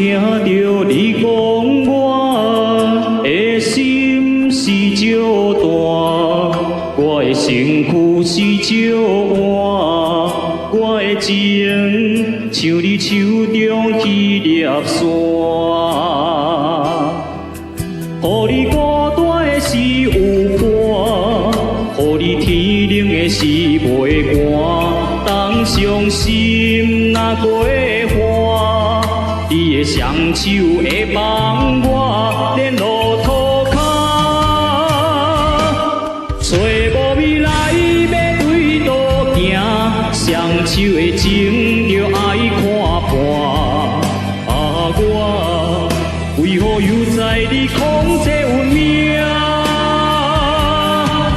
听着你讲，我的心是石大，我的身躯是石碗，我的情像你手中迄粒沙。予你孤单的是有伴，予你天冷的是袂寒，当伤心若过花。 你的双手会帮我连路途骹，找无未来要对倒行，双手的情就爱看破。啊，我为何又在你控制运命？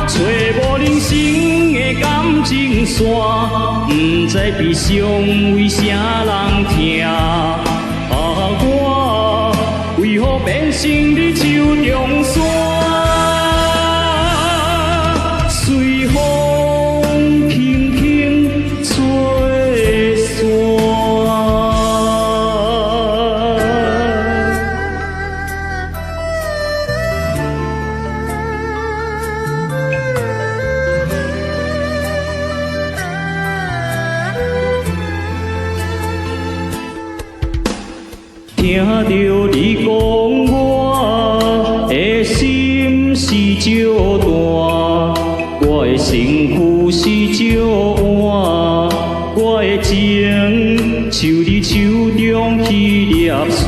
找无人生的感情线，不知悲伤为啥人听？ 为何变成你手中线？随风轻轻吹散。听着你讲，我的心是石大，我的身躯是石碗，我的情像你手中迄粒沙。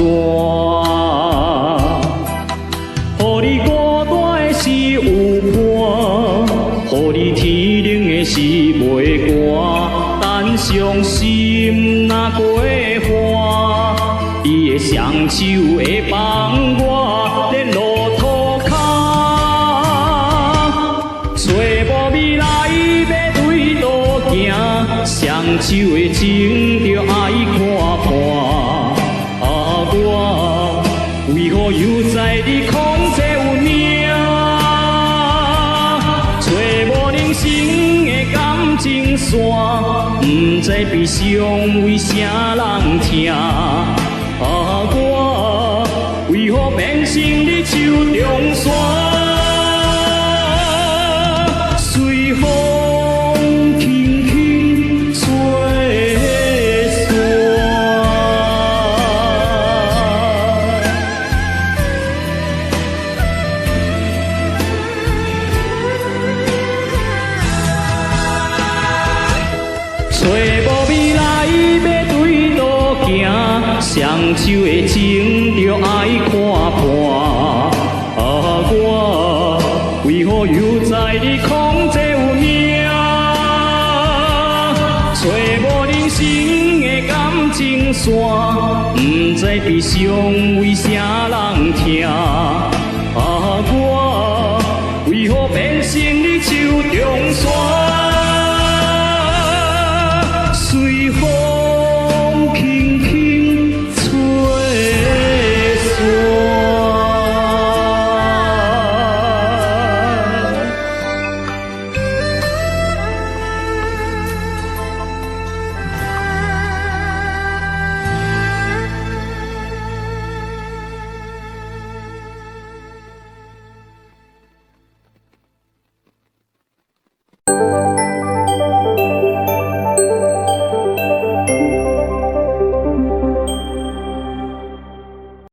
予你孤单的是有伴，予你天冷的是袂寒，但伤心若过花。 你的双手会帮我连路途骹，找无未来要对倒行，双手的情就爱看破。啊，我为何又在你控制运命？找无人生的感情线，不知悲伤为啥人听？ 啊，我为何变成你手中线？随风轻轻吹散。找无未来要对倒行。 双手的情就爱看破，啊，我为何又在你控制运命？找无人生的感情线，不知悲伤为啥人听？啊，我为何变成你手中线？